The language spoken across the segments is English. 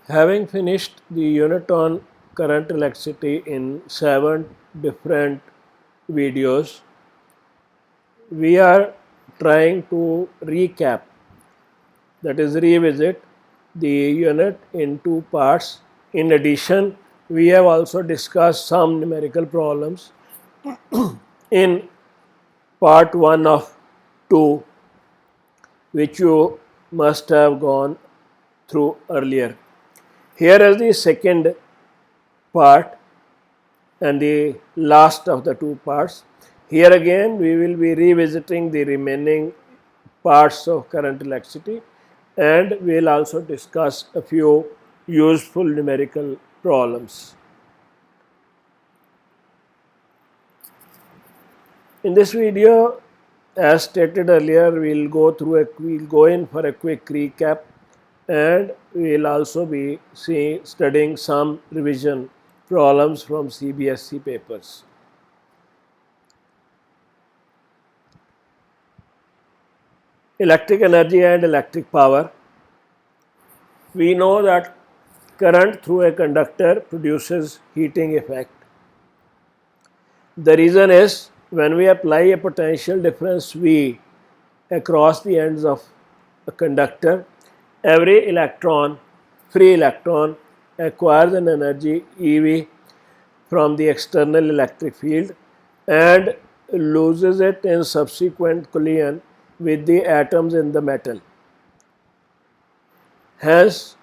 Having finished the unit on current electricity in 7 different videos, we are trying to recap, that is, revisit the unit in 2 parts. In addition, we have also discussed some numerical problems in part 1 of 2, which you must have gone through earlier. Here is the second part and the last of the 2 parts. Here again we will be revisiting the remaining parts of current electricity, and we will also discuss a few useful numerical problems. In this video, as stated earlier, we'll go in for a quick recap, and we'll also be studying some revision problems from CBSE papers. Electric energy and electric power. We know that current through a conductor produces heating effect. The reason is, when we apply a potential difference V across the ends of a conductor, every electron, free electron, acquires an energy EV from the external electric field and loses it in subsequent collision with the atoms in the metal. Hence,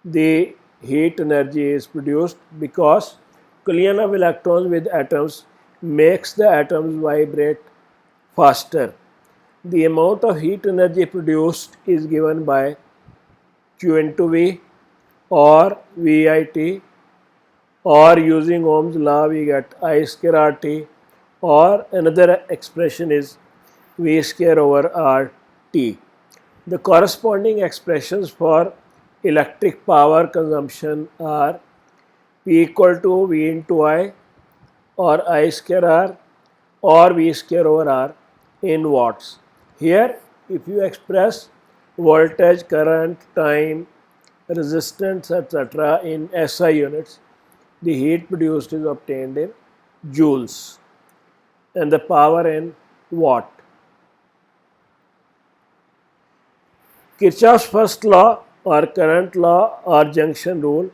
the heat energy is produced because collision of electrons with atoms makes the atoms vibrate faster. The amount of heat energy produced is given by Q into V or VIT, or using Ohm's law we get I square RT, or another expression is V square over RT. The corresponding expressions for electric power consumption are P equal to V into I, or I square R, or V square over R in watts. Here, if you express voltage, current, time, resistance, etc. in SI units, the heat produced is obtained in joules and the power in watt. Kirchhoff's first law or current law or junction rule,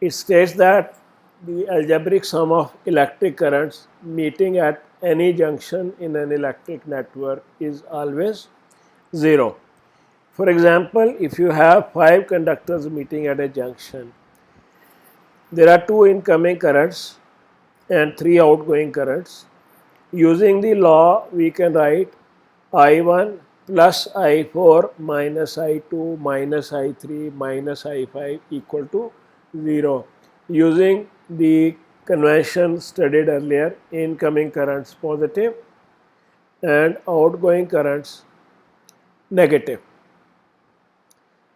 it states that the algebraic sum of electric currents meeting at any junction in an electric network is always 0. For example, if you have 5 conductors meeting at a junction, there are 2 incoming currents and 3 outgoing currents. Using the law, we can write I1 plus I4 minus I2 minus I3 minus I5 equal to 0. Using the convention studied earlier, incoming currents positive and outgoing currents negative.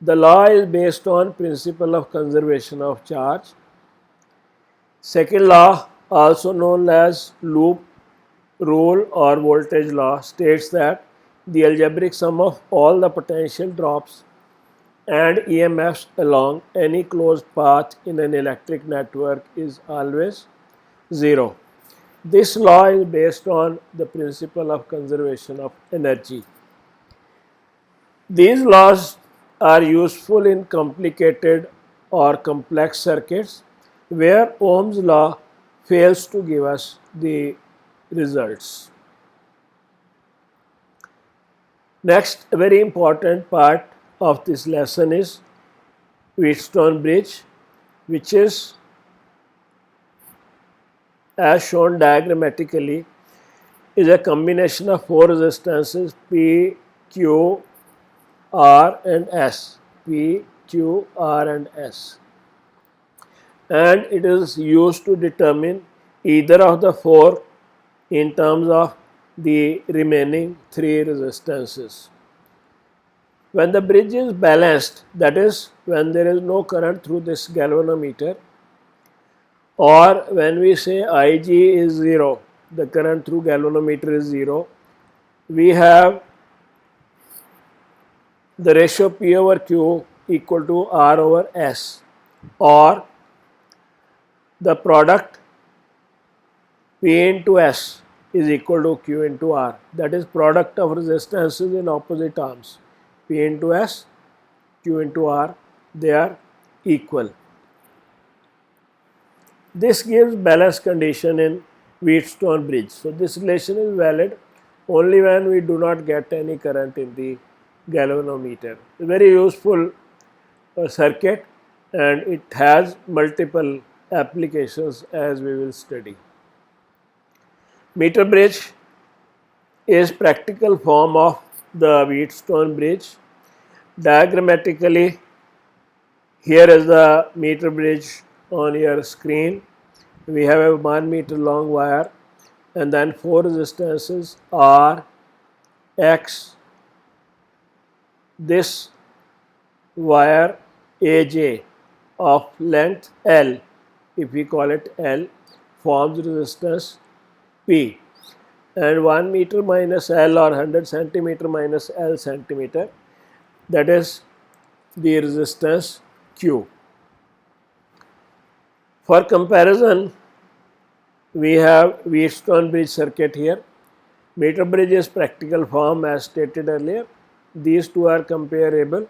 The law is based on principle of conservation of charge. Second law, also known as loop rule or voltage law, states that the algebraic sum of all the potential drops and EMFs along any closed path in an electric network is always 0. This law is based on the principle of conservation of energy. These laws are useful in complicated or complex circuits where Ohm's law fails to give us the results. Next, a very important part of this lesson is Wheatstone bridge, which is, as shown diagrammatically, is a combination of 4 resistances P, Q, R and S. P, Q, R and S. And it is used to determine either of the 4 in terms of the remaining 3 resistances. When the bridge is balanced, that is, when there is no current through this galvanometer, or when we say Ig is 0, the current through galvanometer is 0, we have the ratio P over Q equal to R over S, or the product P into S is equal to Q into R. That is product of resistances in opposite arms. P into S, Q into R, they are equal. This gives balance condition in Wheatstone bridge. So this relation is valid only when we do not get any current in the galvanometer. A very useful circuit, and it has multiple applications as we will study. Meter bridge is practical form of the Wheatstone bridge. Diagrammatically, here is the meter bridge on your screen. We have a 1 meter long wire and then 4 resistances R, X. This wire AJ of length L, if we call it L, forms resistance P, and 1 meter minus L or 100 centimeter minus L centimeter, that is the resistance Q. For comparison, we have Wheatstone bridge circuit here. Meter bridge is practical form as stated earlier. These two are comparable,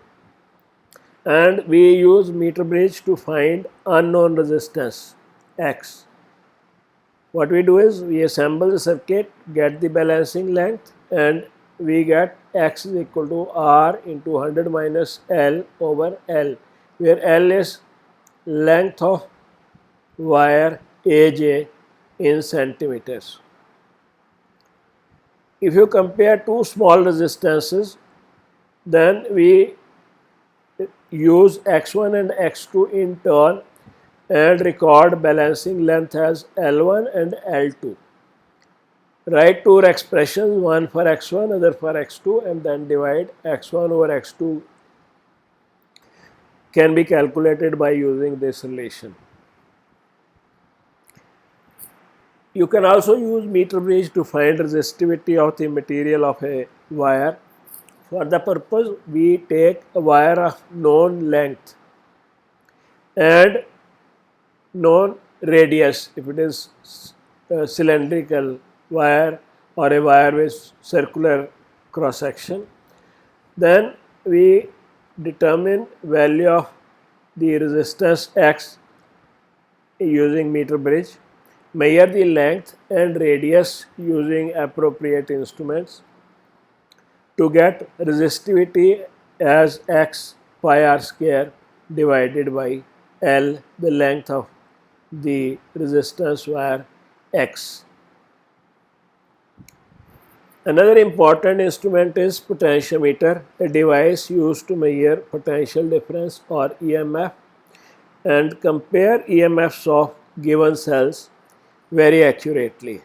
and we use meter bridge to find unknown resistance X. What we do is we assemble the circuit, get the balancing length, and we get X is equal to R into 100 minus L over L, where L is length of wire AJ in centimeters. If you compare two small resistances, then we use X1 and X2 in turn and record balancing length as L1 and L2. Write two expressions, one for X1, other for X2, and then divide X1 over X2 can be calculated by using this relation. You can also use meter bridge to find resistivity of the material of a wire. For the purpose, we take a wire of known length and known radius, if it is a cylindrical wire or a wire with circular cross section. Then we determine value of the resistance X using meter bridge, measure the length and radius using appropriate instruments to get resistivity as X pi r square divided by L, the length of the resistance wire X. Another important instrument is potentiometer, a device used to measure potential difference or EMF and compare EMFs of given cells very accurately.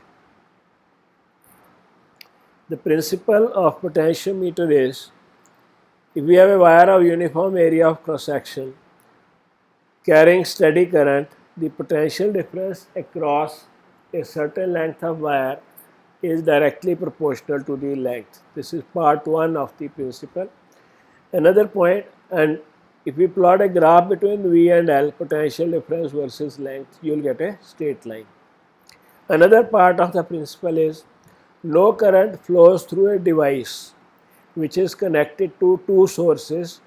The principle of potentiometer is, if we have a wire of uniform area of cross section carrying steady current, the potential difference across a certain length of wire is directly proportional to the length. This is part 1 of the principle. Another point, and if we plot a graph between V and L, potential difference versus length, you will get a straight line. Another part of the principle is, no current flows through a device which is connected to two sources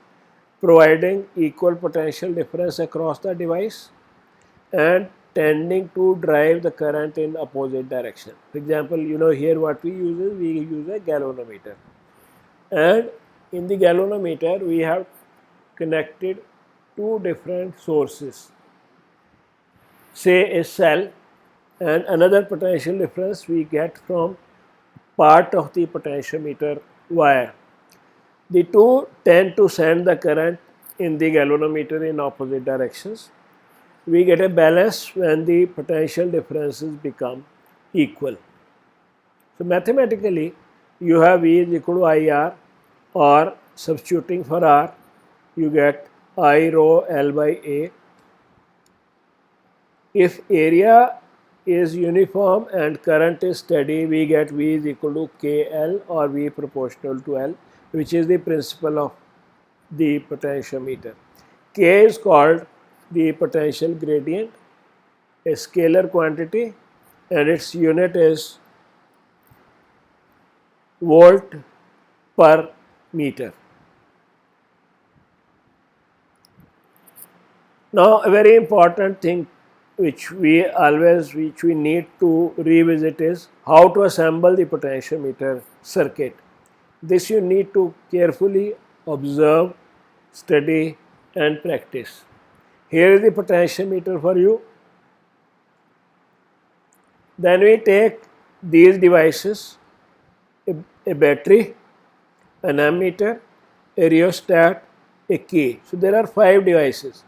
providing equal potential difference across the device and tending to drive the current in opposite direction. For example, here what we use is, we use a galvanometer, and in the galvanometer we have connected two different sources, say a cell, and another potential difference we get from part of the potentiometer wire. The two tend to send the current in the galvanometer in opposite directions. We get a balance when the potential differences become equal. So mathematically, you have V is equal to IR, or substituting for R, you get I rho L by A. If area is uniform and current is steady, we get V is equal to KL or V proportional to L, which is the principle of the potentiometer. K is called the potential gradient, a scalar quantity, and its unit is volt per meter. Now, a very important thing which we need to revisit is how to assemble the potentiometer circuit. This you need to carefully observe, study and practice. Here is the potentiometer for you. Then we take these devices, a battery, an ammeter, a rheostat, a key. So there are 5 devices: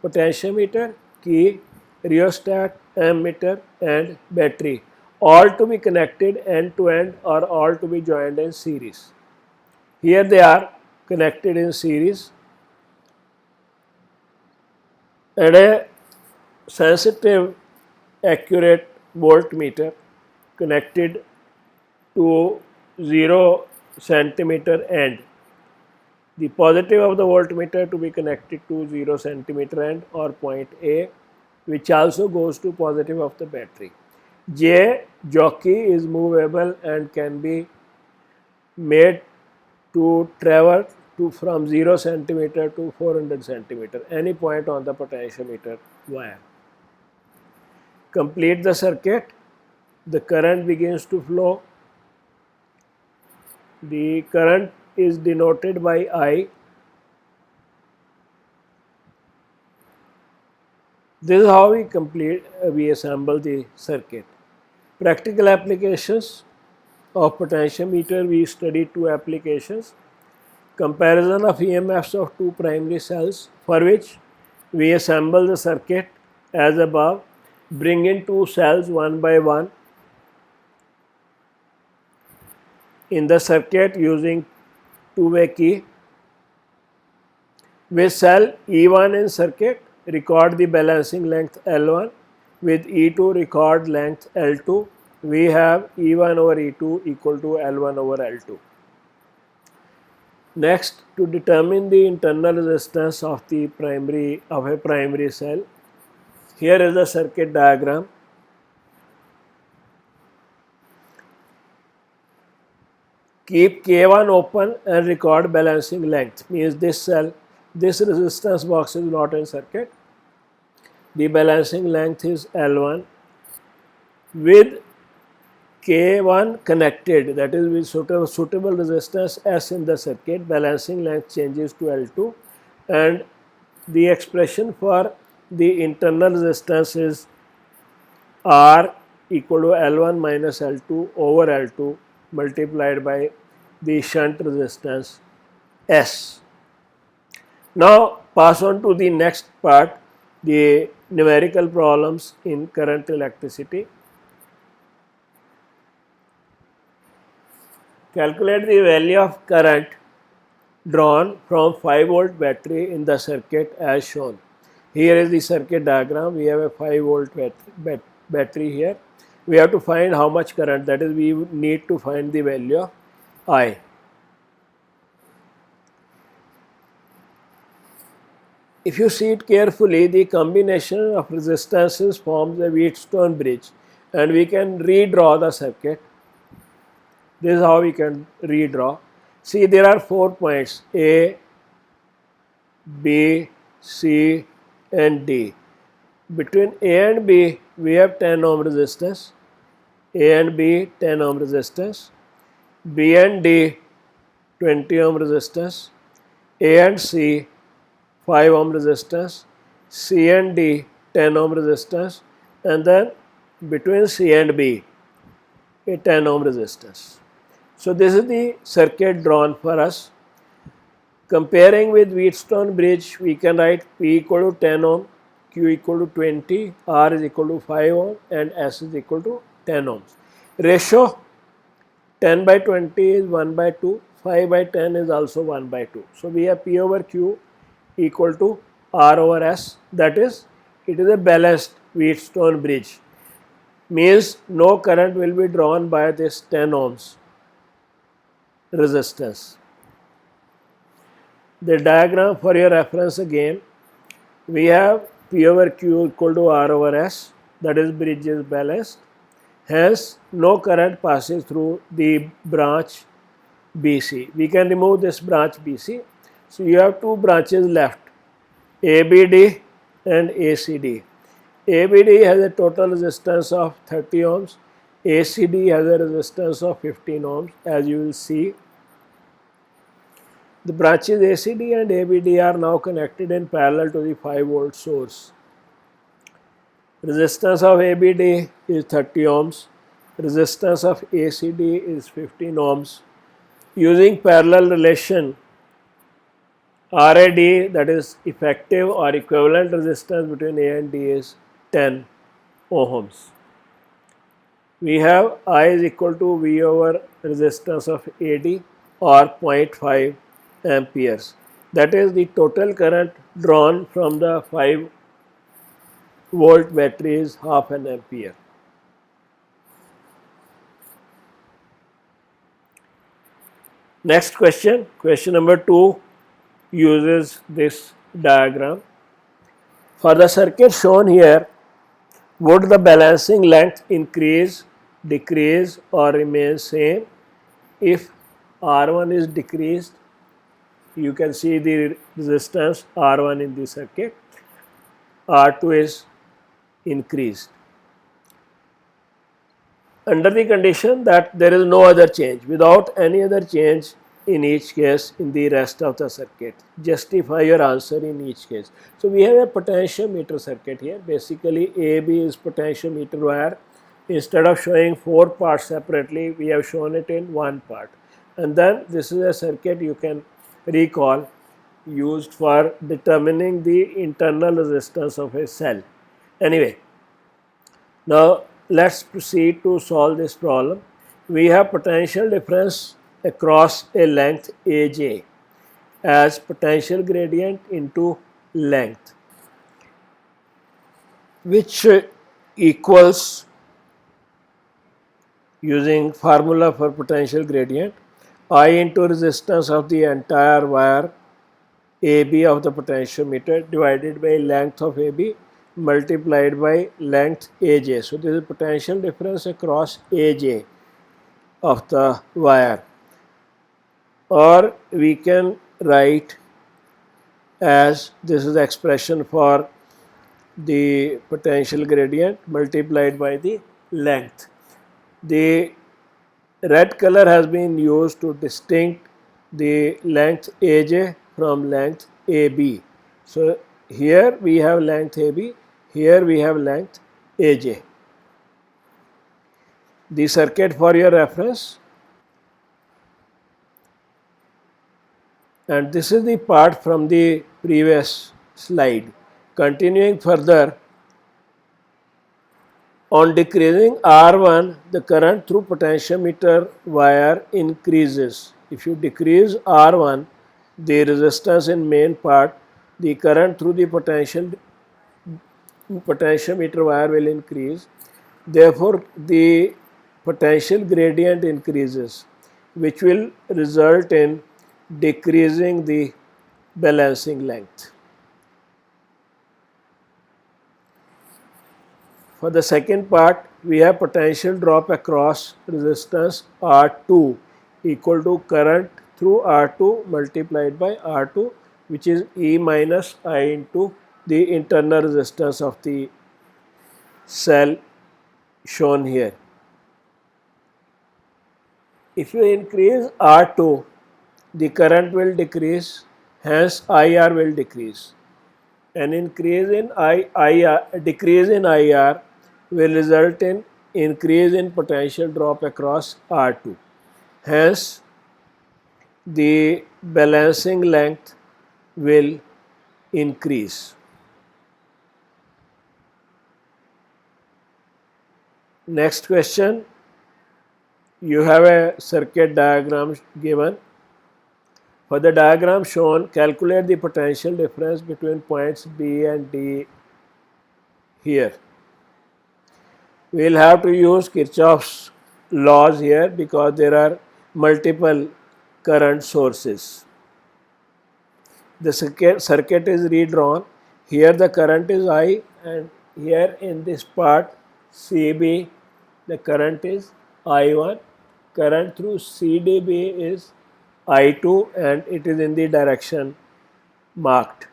potentiometer, key, rheostat, ammeter and battery, all to be connected end to end or all to be joined in series. Here they are connected in series, and a sensitive accurate voltmeter connected to 0 centimeter end. The positive of the voltmeter to be connected to 0 centimeter end or point A, which also goes to positive of the battery. J jockey is movable and can be made to travel from 0 centimeter to 400 centimeter, any point on the potentiometer wire. Complete the circuit, the current begins to flow. The current is denoted by I. This is how we assemble the circuit. Practical applications of potentiometer, we studied 2 applications. Comparison of EMFs of 2 primary cells, for which we assemble the circuit as above, bring in 2 cells one by one in the circuit using two-way key. With cell E1 in circuit, record the balancing length L1. With E2, record length L2. We have E1 over E2 equal to L1 over L2. Next, to determine the internal resistance of a primary cell, here is the circuit diagram. Keep K1 open and record balancing length, means this resistance box is not in circuit. The balancing length is L1. With K1 connected, that is with suitable resistance S in the circuit, balancing length changes to L2, and the expression for the internal resistance is R equal to L1 minus L2 over L2 multiplied by the shunt resistance S. Now pass on to the next part, the numerical problems in current electricity. Calculate the value of current drawn from 5 volt battery in the circuit as shown. Here is the circuit diagram. We have a 5 volt battery here. We have to find how much current, that is, we need to find the value of I. If you see it carefully, the combination of resistances forms a Wheatstone bridge, and we can redraw the circuit. This is how we can redraw. See, there are 4 points A, B, C and D. Between A and B, we have 10 ohm resistance. A and B, 10 ohm resistance. B and D, 20 ohm resistance. A and C, 5 ohm resistance. C and D, 10 ohm resistance. And then between C and B, a 10 ohm resistance. So this is the circuit drawn for us. Comparing with Wheatstone bridge, we can write P equal to 10 ohm, Q equal to 20, R is equal to 5 ohm and S is equal to 10 ohms. Ratio 10 by 20 is 1 by 2, 5 by 10 is also 1 by 2. So we have P over Q equal to R over S, that is, it is a balanced Wheatstone bridge. Means no current will be drawn by this 10 ohms resistance. The diagram for your reference again, we have P over Q equal to R over S, that is bridge is balanced. Hence, no current passes through the branch BC. We can remove this branch BC. So, you have two branches left, ABD and ACD. ABD has a total resistance of 30 ohms. ACD has a resistance of 15 ohms, as you will see. The branches ACD and ABD are now connected in parallel to the 5 volt source. Resistance of ABD is 30 ohms. Resistance of ACD is 15 ohms. Using parallel relation, RAD, that is effective or equivalent resistance between A and D, is 10 ohms. We have I is equal to V over resistance of AD or 0.5 amperes. That is the total current drawn from the 5 volt battery is half an ampere. Next question, question number 2 uses this diagram. For the circuit shown here, would the balancing length increase, decrease or remain same if R1 is decreased? You can see the resistance R1 in the circuit, R2 is increased. Under the condition that there is no other change, without any other change in each case in the rest of the circuit. Justify your answer in each case. So, we have a potentiometer circuit here. Basically, AB is potentiometer wire. Instead of showing 4 parts separately, we have shown it in one part. And then this is a circuit you can recall used for determining the internal resistance of a cell. Anyway, now let's proceed to solve this problem. We have potential difference across a length AJ as potential gradient into length, which equals, using formula for potential gradient, I into resistance of the entire wire AB of the potentiometer divided by length of AB multiplied by length AJ. So, this is potential difference across AJ of the wire, or we can write as this is the expression for the potential gradient multiplied by the length. The red color has been used to distinct the length AJ from length AB. So, here we have length AB, here we have length AJ. The circuit for your reference, and this is the part from the previous slide. Continuing further, on decreasing R1, the current through potentiometer wire increases. If you decrease R1, the resistance in main part, the current through the potentiometer wire will increase. Therefore, the potential gradient increases, which will result in decreasing the balancing length. For the second part, we have potential drop across resistance R2 equal to current through R2 multiplied by R2, which is E minus I into the internal resistance of the cell shown here. If you increase R2, the current will decrease, hence IR will decrease. An increase in decrease in IR will result in increase in potential drop across R2. Hence, the balancing length will increase. Next question, you have a circuit diagram given. For the diagram shown, calculate the potential difference between points B and D here. We will have to use Kirchhoff's laws here because there are multiple current sources. The circuit is redrawn. Here the current is I, and here in this part CB the current is I1. Current through CDB is I2 and it is in the direction marked.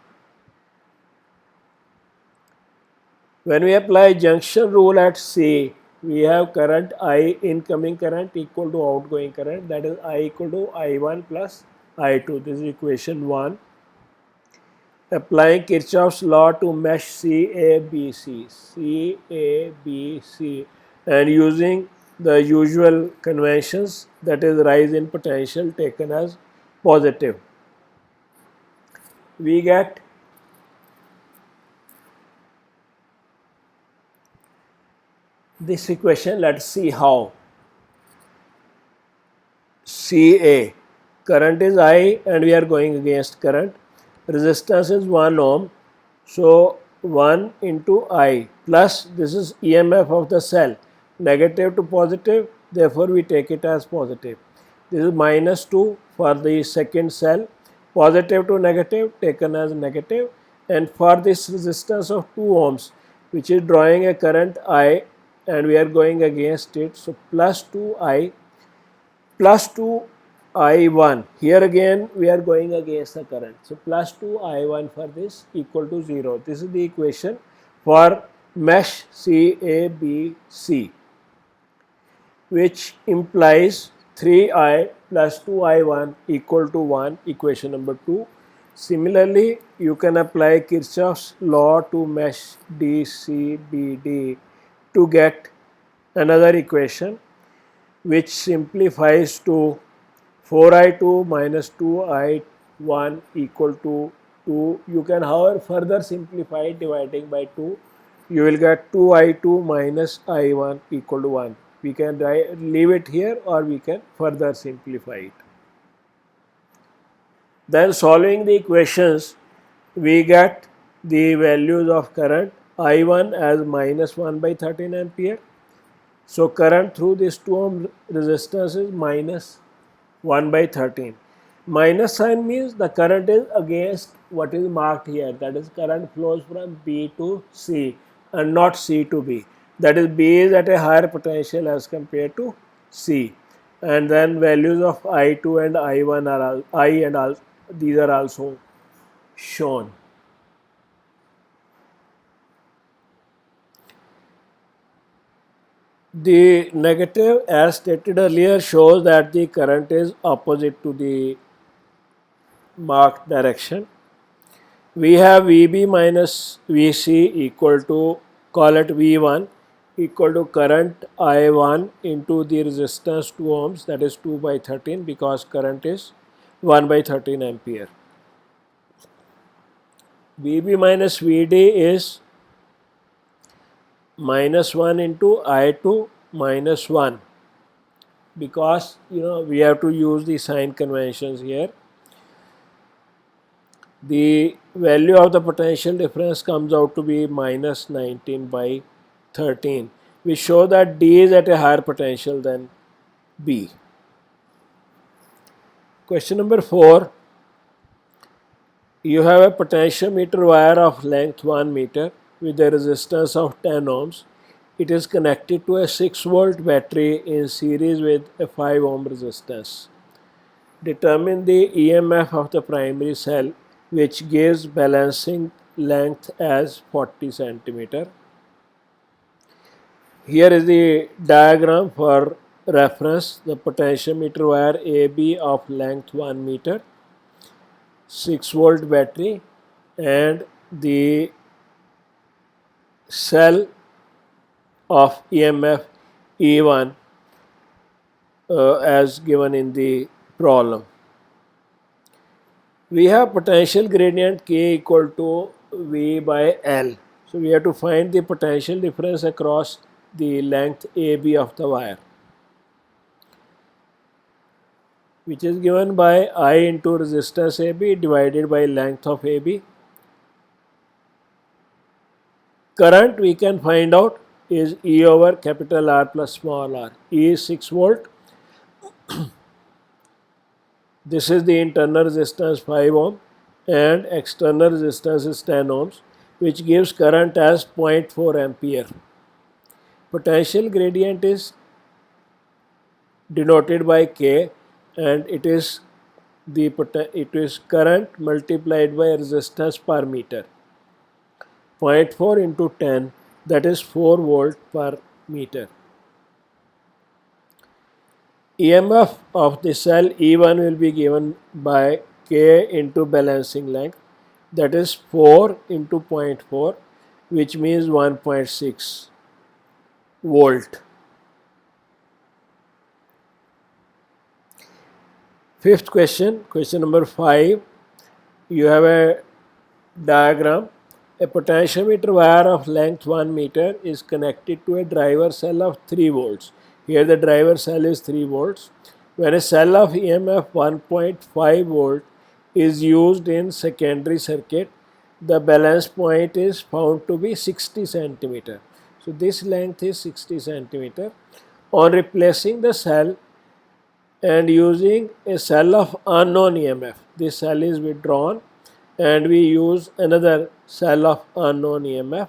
When we apply junction rule at C, we have current I, incoming current equal to outgoing current, that is I equal to I1 plus I2. This is equation 1. Applying Kirchhoff's law to mesh CABC, and using the usual conventions, that is rise in potential taken as positive, we get this equation. Let's see how. CA, current is I and we are going against current. Resistance is 1 ohm. So 1 into I plus, this is EMF of the cell, negative to positive, therefore we take it as positive. This is minus 2 for the second cell, positive to negative taken as negative, and for this resistance of 2 ohms which is drawing a current I and we are going against it, so plus 2I plus 2I1. Here again we are going against the current. So plus 2I1 for this equal to 0. This is the equation for mesh CABC, which implies 3I plus 2I1 equal to 1, equation number 2. Similarly, you can apply Kirchhoff's law to mesh DCBD to get another equation, which simplifies to 4I2 minus 2I1 equal to 2. You can, however, further simplify it dividing by 2. You will get 2I2 minus I1 equal to 1. We can leave it here or we can further simplify it. Then solving the equations, we get the values of current. I1 as minus 1 by 13 ampere. So current through this 2 ohm resistance is minus 1 by 13. Minus sign means the current is against what is marked here, that is current flows from B to C and not C to B. That is, B is at a higher potential as compared to C. And then values of I2 and I1 are these are also shown. The negative, as stated earlier, shows that the current is opposite to the marked direction. We have VB minus VC equal to, call it V1, equal to current I1 into the resistance 2 ohms, that is 2 by 13, because current is 1 by 13 ampere. VB minus VD is minus 1 into I2 minus 1, because we have to use the sign conventions here. The value of the potential difference comes out to be minus 19 by 13. We show that D is at a higher potential than B. Question number 4. You have a potentiometer wire of length 1 meter with a resistance of 10 ohms. It is connected to a 6 volt battery in series with a 5 ohm resistance. Determine the EMF of the primary cell, which gives balancing length as 40 centimeter. Here is the diagram for reference. The potentiometer wire AB of length 1 meter, 6 volt battery, and the cell of EMF E1 as given in the problem. We have potential gradient K equal to V by L. So we have to find the potential difference across the length AB of the wire, which is given by I into resistance AB divided by length of AB. Current we can find out is E over capital R plus small r. E is 6 volt. This is the internal resistance 5 ohm and external resistance is 10 ohms, which gives current as 0.4 ampere. Potential gradient is denoted by K, and it is current multiplied by resistance per meter. 0.4 into 10, that is 4 volt per meter. EMF of the cell E1 will be given by K into balancing length, that is 4 into 0.4, which means 1.6 volt. Fifth question, question number 5. You have a diagram. A potentiometer wire of length 1 meter is connected to a driver cell of 3 volts. Here the driver cell is 3 volts. When a cell of EMF 1.5 volt is used in secondary circuit, the balance point is found to be 60 centimeter. So this length is 60 centimeter. On replacing the cell and using a cell of unknown EMF, this cell is withdrawn and we use another cell of unknown EMF,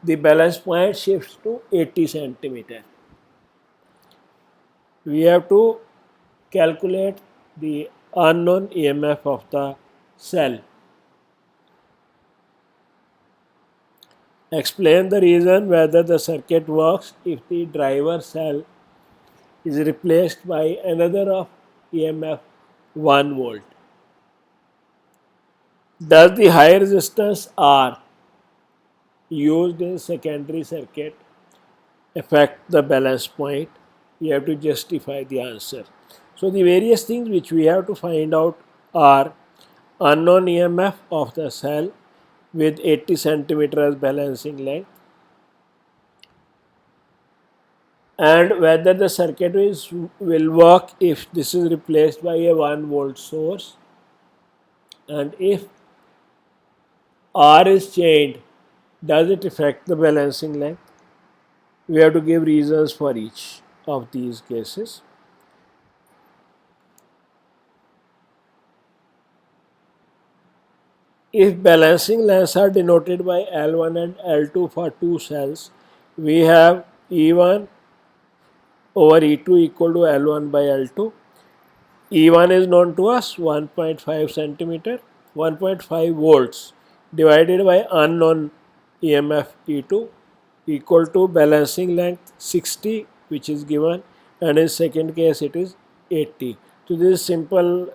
the balance point shifts to 80 centimeter. We have to calculate the unknown EMF of the cell. Explain the reason whether the circuit works if the driver cell is replaced by another of EMF 1 volt. Does the high resistance R used in secondary circuit affect the balance point? We have to justify the answer. So the various things which we have to find out are unknown EMF of the cell with 80 centimeter as balancing length, and whether the circuit will work if this is replaced by a 1 volt source, and if R is changed, does it affect the balancing length? We have to give reasons for each of these cases. If balancing lengths are denoted by L1 and L2 for two cells, we have E1 over E2 equal to L1 by L2. E1 is known to us 1.5 centimeter, 1.5 volts divided by unknown EMF E2 equal to balancing length 60, which is given, and in second case it is 80. So this is simple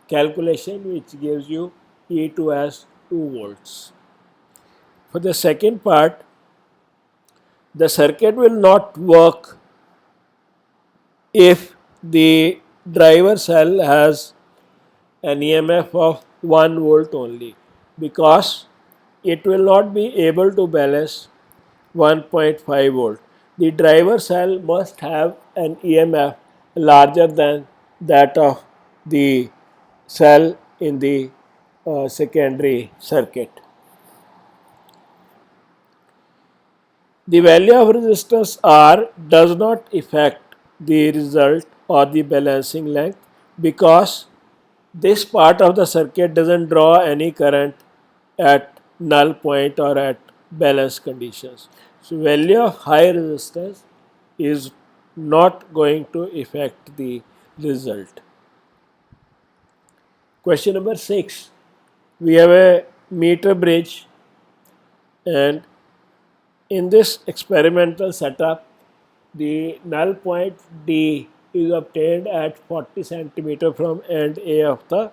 calculation which gives you E2 as 2 volts. For the second part, the circuit will not work if the driver cell has an EMF of 1 volt only, because it will not be able to balance 1.5 volt. The driver cell must have an EMF larger than that of the cell in the secondary circuit. The value of resistance R does not affect the result or the balancing length, because this part of the circuit doesn't draw any current at null point or at balance conditions. So value of high resistance is not going to affect the result. Question number 6. We have a meter bridge, and in this experimental setup, the null point D is obtained at 40 centimeter from end A of the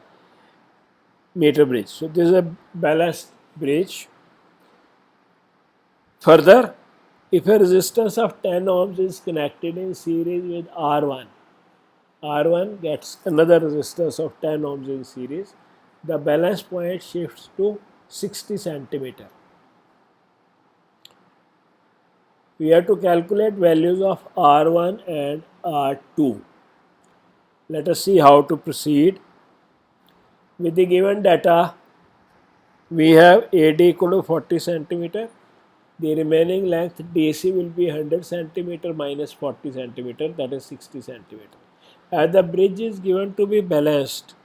meter bridge. So this is a balanced bridge. Further, if a resistance of 10 ohms is connected in series with R1, R1 gets another resistance of 10 ohms in series, the balance point shifts to 60 centimeter. We have to calculate values of R1 and R2. Let us see how to proceed. With the given data, we have AD equal to 40 centimeter. The remaining length DC will be 100 centimeter minus 40 centimeter, that is 60 centimeter. As the bridge is given to be balanced,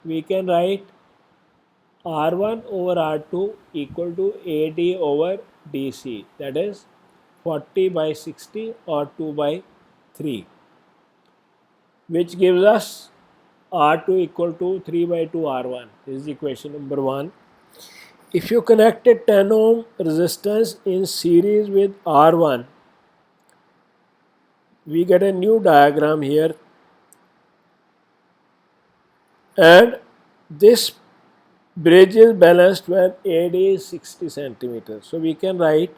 we can write R1 over R2 equal to AD over DC, that is 40 by 60 or 2 by 3, which gives us R2 equal to 3 by 2 R1. This is equation number 1. If you connect a 10 ohm resistance in series with R1, we get a new diagram here, and this bridge is balanced when AD is 60 centimeters. So we can write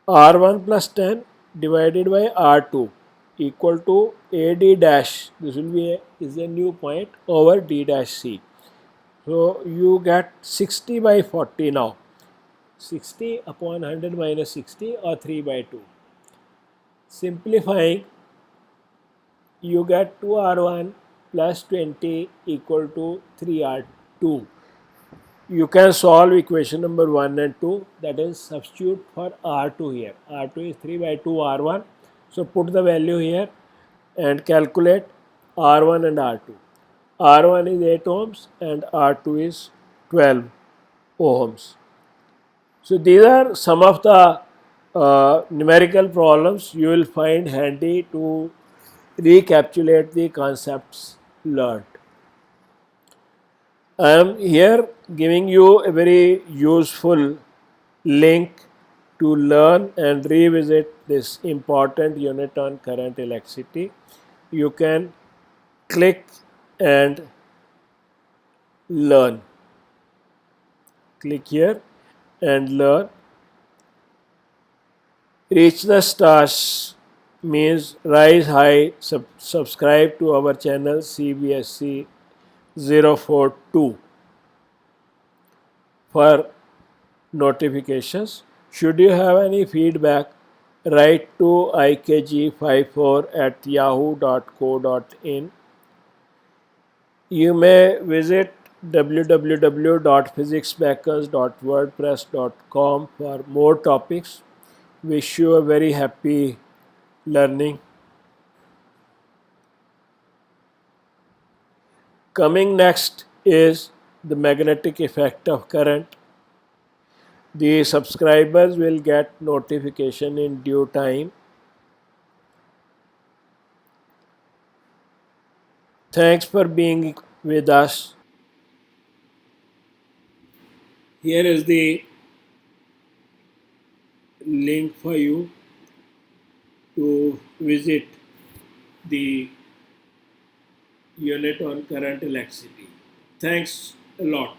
R1 plus 10 divided by R2 equal to AD dash, this will be is a new point, over D dash C. So you get 60 by 40 now. 60 upon 100 minus 60 or 3 by 2. Simplifying, you get 2R1 plus 20 equal to 3R2. You can solve equation number 1 and 2, that is substitute for R2 here. R2 is 3 by 2 R1. So put the value here and calculate R1 and R2. R1 is 8 ohms and R2 is 12 ohms. So these are some of the numerical problems you will find handy to recapitulate the concepts learned. I am here giving you a very useful link to learn and revisit this important unit on current electricity. You can click and learn. Click here and learn. Reach the stars means rise high. Subscribe to our channel CBSC 042 for notifications. Should you have any feedback, write to ikg54@yahoo.co.in. You may visit www.physicsbackers.wordpress.com for more topics. Wish you a very happy learning. Coming next is the magnetic effect of current. The subscribers will get notification in due time. Thanks for being with us. Here is the link for you to visit the unit on current electricity. Thanks a lot.